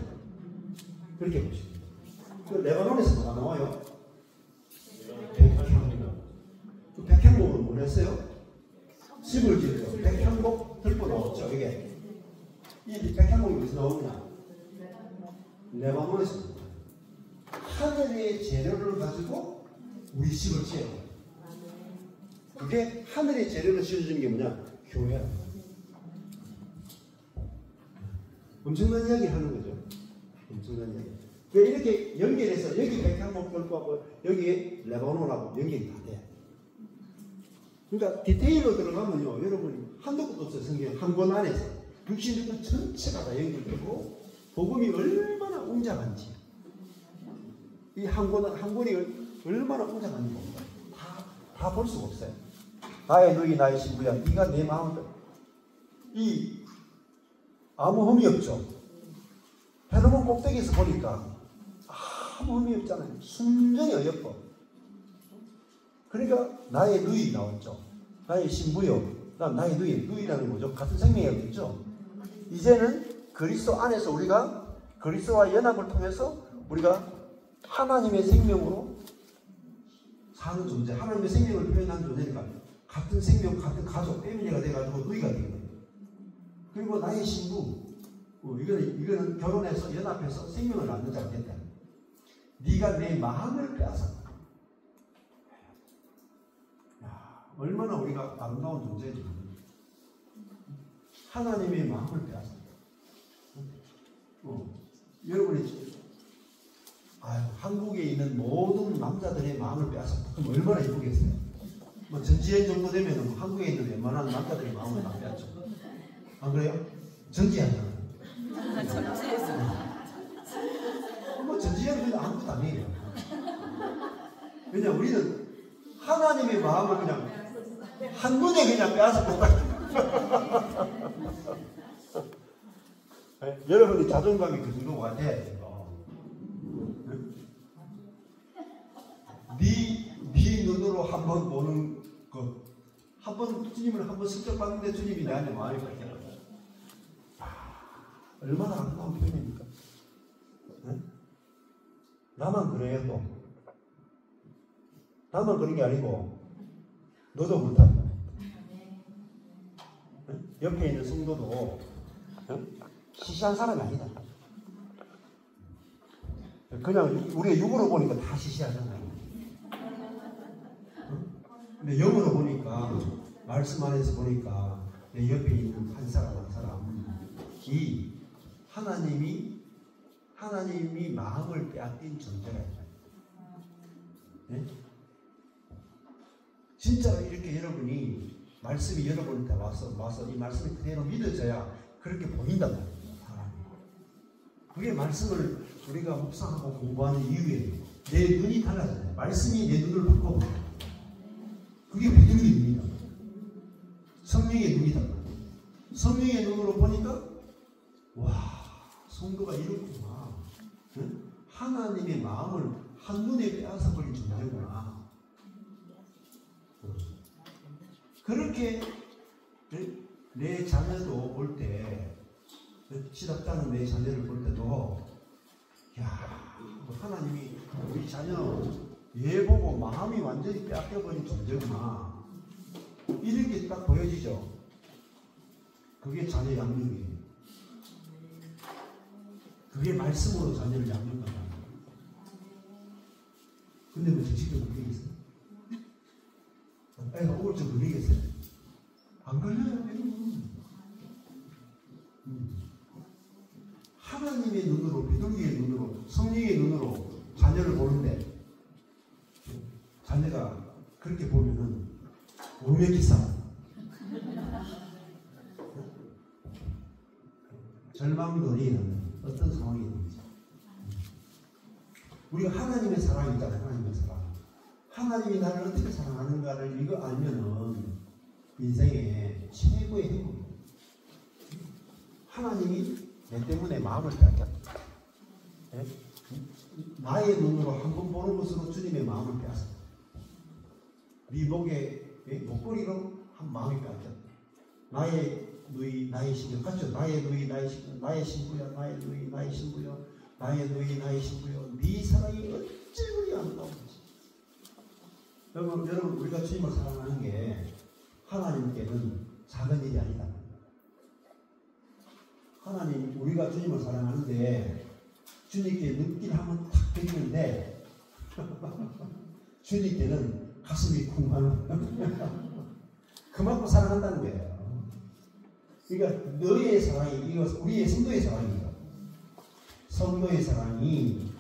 그렇게 보시면 돼요. 그 레바논에서 뭐가 나와요? 그 백향목은 뭘 했어요? 씹을 지었죠. 백향목 들고 나왔죠. 이게 이 백향목이 어디서 나오느냐? 레바논에서 나옵니다. 하늘의 재료를 가지고 우리 집을 지어요. 그게 하늘의 재료를 지어주는 게 뭐냐? 교회야. 엄청난 이야기를 하는 거죠. 엄청난 이야기. 이렇게 연결해서 여기 백향목 들고 여기 레바논하고 연결이 다 돼. 그러니까 디테일로 들어가면요, 여러분이 한도 끝도 없어요. 성경 한 권 안에서 66권 전체가 다 연결되고 복음이 얼마나 웅장한지, 이 한 권이 얼마나 웅장한지 다 볼 수가 없어요. 나의 누이 나의 신부야, 네가 내 마음을 아무 흠이 없죠. 헤르몬 꼭대기에서 보니까 아무 흠이 없잖아요. 순전히 어여뻐. 그러니까 나의 누이 나왔죠. 나의 신부요. 나의 누이라는 거죠. 같은 생명이었죠. 이제는 그리스도 안에서 우리가 그리스도와 연합을 통해서 우리가 하나님의 생명으로 사는 존재, 하나님의 생명을 표현하는 존재니까 같은 생명, 같은 가족, 패밀리가 돼가지고 누이가 된 거예요. 그리고 나의 신부, 이거는 결혼해서 연합해서 생명을 낳는 자가 된다. 네가 내 마음을 빼앗았다. 얼마나 우리가 아름다운 존재인지. 하나님의 마음을 빼앗았다. 여러분이 한국에 있는 모든 남자들의 마음을 빼앗았다. 그럼 얼마나 이쁘겠어요? 전지현 정도 되면 한국에 있는 웬만한 남자들의 마음을 다 빼앗죠. 안 그래요? 전지현은. 전지현은 아무것도 아니에요. 왜냐, 우리는 하나님의 마음을 그냥 한눈에 그냥 빼앗아 본다. 여러분이 자존감이 그 정도가 돼야 돼요. 네 눈으로 한번 보는 것, 주님을 한번 슬쩍 봤는데 주님이 나한테 마음이 바뀌어요. 얼마나 아름다운 표현입니까? 나만 그래요, 또. 나만 그런 게 아니고 너도 그렇다. 옆에 있는 성도도 시시한 사람이 아니다. 그냥 우리가 육으로 보니까 다 시시하잖아요. 근데 영으로 보니까, 말씀 안에서 보니까 내 옆에 있는 한 사람 이 하나님이 마음을 빼앗긴 존재가 있다. 네? 진짜 이렇게 여러분이 말씀이 여러분한테 와서 이 말씀이 그대로 믿어져야 그렇게 보인단 말이에요. 그게 말씀을 우리가 묵상하고 공부하는 이유예요. 내 눈이 달라져요. 말씀이 내 눈을 바꿔버려요. 그게 믿음입니다. 성령의 눈이다. 성령의 눈으로 보니까 와, 성도가 이렇구나. 응? 하나님의 마음을 한눈에 빼앗아버린 존재구나. 그렇게 내 자녀도 볼 때, 시답다는 내 자녀를 볼 때도, 야, 하나님이 우리 자녀 얘 보고 마음이 완전히 빼앗겨버린 존재구나. 이렇게 딱 보여지죠. 그게 자녀 양육이에요. 그게 말씀으로 자녀를 양육한다. 근데 뭐 정식으로 걸리겠어요? 애가 우울증 걸리겠어요? 안 걸려요, 여러분. 하나님의 눈으로, 비둘기의 눈으로, 성령의 눈으로 자녀를 보는데, 자녀가 그렇게 보면은 오매기사 절망거리는 어떤 상황이 되는지. 우리가 하나님의 사랑이 있잖아요. 하나님의 사랑. 하나님이 나를 어떻게 사랑하는가를 이거 알면은 인생의 최고의 행복이에요. 하나님이 내 때문에 마음을 빼앗겼다. 네? 나의 눈으로 한 번 보는 것으로 주님의 마음을 빼앗았다. 네 목걸이로 한 마음이 빼앗겼다. 나의 누이, 나의 신부, 같죠? 나의 누이, 나의 신부, 나의 신부야, 나의 누이, 나의 신부야, 나의 누이, 나의 신부야. 네 사랑이 어찌 그리 아름다운 거지. 여러분, 우리가 주님을 사랑하는 게 하나님께는 작은 일이 아니다. 하나님, 우리가 주님을 사랑하는데 주님께 눈길 한번 탁 드리는데 주님께는 가슴이 쿵하는 그만큼 사랑한다는 거예요. 그러니까 너의 사랑이, 이거 우리의 성도의 사랑이에요. 성도의 사랑이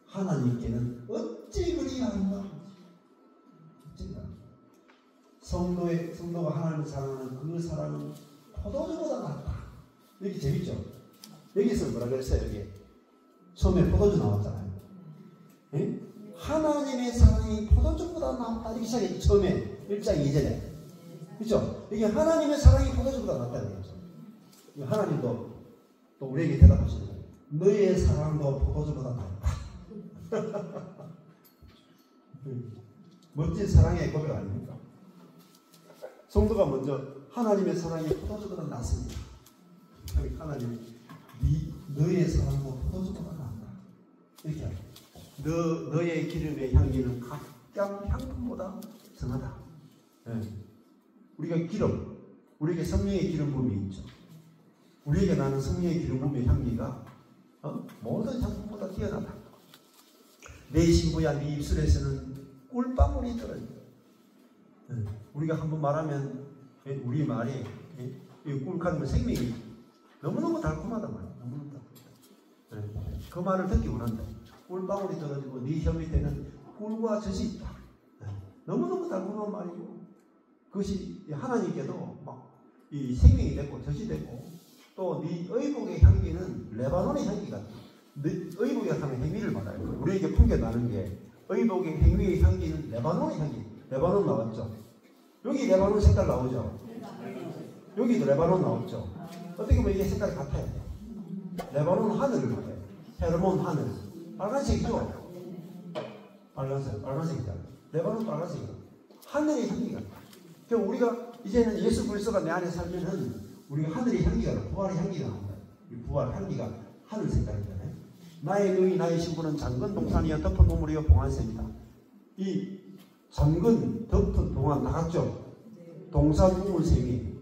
하나님께는 어찌 그리 아름다운지. 성도가 하나님을 사랑하는 그 사랑은 포도주보다 낫다. 여기 재밌죠? 여기서 뭐라 그랬어요? 여기 처음에 포도주 나왔잖아요. 예? 하나님의 사랑이 포도주보다 낫다. 이렇게 시작했죠. 처음에 1장 2절에. 그렇죠? 이게 하나님의 사랑이 포도주보다 낫다는 거죠. 하나님도 또 우리에게 대답하시는 거예요. 너의 사랑도 포도주보다 낫다. 멋진 사랑의 고백 아닙니까? 성도가 먼저 하나님의 사랑이 포도주보다 낫습니다. 하나님이 너의 사랑도 포도주보다 낫다. 이렇게 하죠. 너의 기름의 향기는 각종 향품보다 선하다. 네. 우리가 기름, 우리에게 성령의 기름 부음이 있죠. 우리에게 나는 성령의 기름 부음의 향기가 모든 향품보다 뛰어나다. 내 신부야, 네 입술에서는 꿀방울이 떨어져. 네. 우리가 한번 말하면 우리 말이 꿀까지면 생명이 너무너무 달콤하단 말이야. 너무너무 달콤하다. 네. 그 말을 듣기 원한다. 꿀방울이 떨어지고 네 혀 밑에는 꿀과 젖이 있다. 네. 너무너무 달콤한 말이고 그것이 하나님께도 막 이 생명이 됐고 젖이 됐고 또 네 의복의 향기는 레바논의 향기 같다. 의복의 향기는 행위를 말해요. 우리에게 풍겨나는 게 의복의 행위의 향기는 레바논의 향기. 레바논 나왔죠. 여기 레바논 색깔 나오죠. 여기도 레바논 나왔죠. 어떻게 보면 이게 색깔이 같아요. 레바논 하늘을 같아요. 헤르몬 하늘. 빨간색이죠. 빨간색이잖아요. 레바논 빨간색이죠. 하늘의 향기가. 그러니까 우리가 이제는 예수 그리스도가 내 안에 살면은 우리가 하늘의 향기가 나. 부활의 향기가 나온다. 이 부활 향기가 하늘 색깔이잖아요. 나의 누이 나의 신부는 장근 동산이여 덮은 우물이여 봉안새입니다. 이 장근 덮은 동안 나갔죠. 동산 우물샘이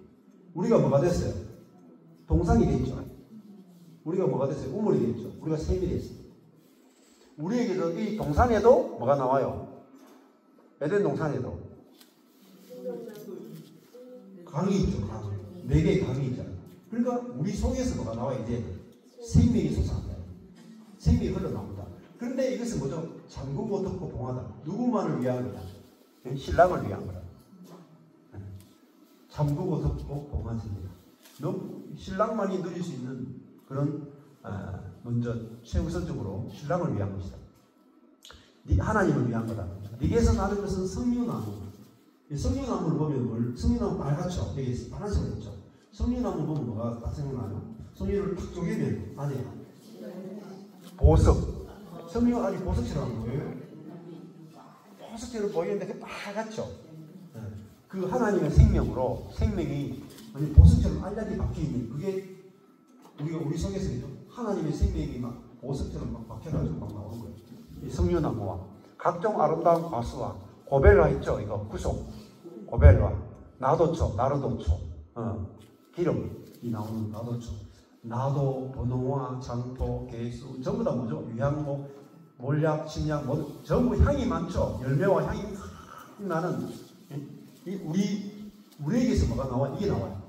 우리가 뭐가 됐어요? 동산이 됐죠. 우리가 뭐가 됐어요? 우물이 됐죠. 우리가 샘이 됐어요. 우리에게도 이 동산에도 뭐가 나와요? 에덴 동산에도 강이 있죠. 강. 4개의 강이 있잖아요. 그러니까 우리 속에서 뭐가 나와? 이제 생명이 솟아난다. 생명이 흘러나온다. 그런데 이것은 뭐죠? 잠그고 덮고 봉하다. 누구만을 위한 거다? 신랑을 위한 거다. 잠그고 덮고 봉한 셈이다. 신랑만이 누릴 수 있는 그런 먼저 최우선적으로 신랑을 위한 것이다. 하나님을 위한 거다. 네게서 나는 것은 성류 나무. 이 석류나무를 보면 석류나무 빨갛죠? 여기 파란색으로 있죠? 석류나무 보면 뭐가 딱 생각나요? 석류를 탁 쪼개면 안에 보석. 석류 아니 보석처럼 보여요? 보석처럼 보이는데 그 빨갛죠? 네. 그 하나님의 생명으로 생명이 아니 보석처럼 알약이 박혀있는 그게 우리 속에서 하나님의 생명이 막 보석처럼 막 박혀가지고 막 나오는 거예요. 이 석류나무와 각종 아름다운 과수와 고벨라 있죠? 이거 구속 고벨라 나도초 나르도초 기름이 나오는 나도초 나도 번호와 장토 개수 전부 다 뭐죠? 유향목 몰약 침약 뭐 전부 향이 많죠? 열매와 향이 나는 우리에게서 뭐가 나와? 이게 나와요.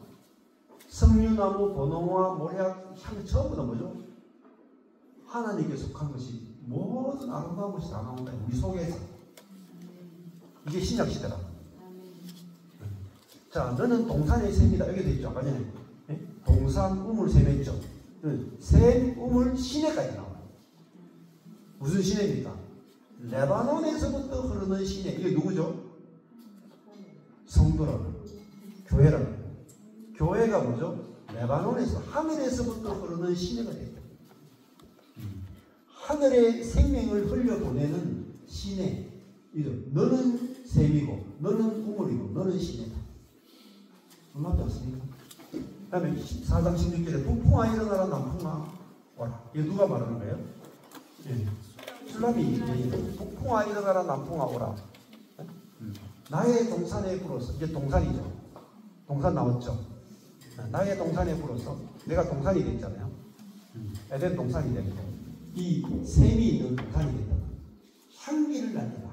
석류나무 번호와 몰약 향이 전부 다 뭐죠? 하나님께 속한 것이 모든 아름다운 것이 다 나온다. 우리 속에서. 이게 신약시대다. 자, 너는 동산의 샘이다. 여기 되어 있죠. 아까 전에. 동산, 우물, 샘에 있죠. 샘, 우물, 시내까지 나와요. 무슨 시내입니까? 레바논에서부터 흐르는 시내. 이게 누구죠? 성도라는 교회라는 교회가 뭐죠? 레바논에서 하늘에서부터 흐르는 시내가 되죠. 하늘의 생명을 흘려보내는 시내. 너는 샘이고 너는 우물이고 너는 시내다. 맞지 않습니까? 그 다음에 4장 16절에 북풍아 일어나라 남풍아 와라. 이거 누가 말하는 거예요? 술람이 북풍아 일어나라 남풍아 오라. 나의 동산에 불어서 이게 동산이죠. 동산 나왔죠. 나의 동산에 불어서 내가 동산이 됐잖아요. 에덴 동산이 됐고 이 샘이 있는 동산이 됐다. 향기를 날리라.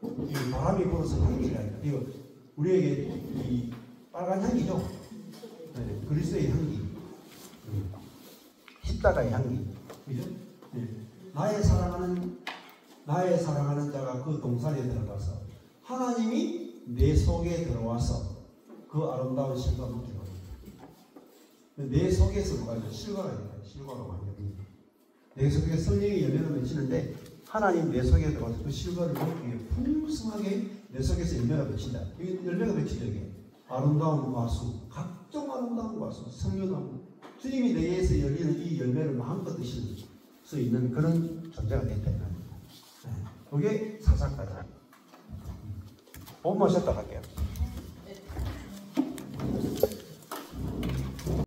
이 바람이 불어서 향기를 날리라. 이거 우리에게 이 빨간 향기죠. 그리스도의 향기, 십자가의 향기, 그죠? 나의 사랑하는 자가 그 동산에 들어가서 하나님이 내 속에 들어와서 그 아름다운 실과 맺기로 합니다. 내 속에서 뭐가 있죠? 실과가 있다. 실과가 완전히 내 속에 성령의 열매를 맺히는데 하나님 내 속에 들어와서 그 실과를 먹기 위해 풍성하게 내 속에서 열매가 맺힌다. 이게 열매가 맺히죠. 이게 아름다운 과수, 각종 아름다운 과수, 석류나무, 주님이 내에서 열리는 이 열매를 마음껏 드실 수 있는 그런 존재가 됐다. 그게 사사까지. 못 모셨다 할게요.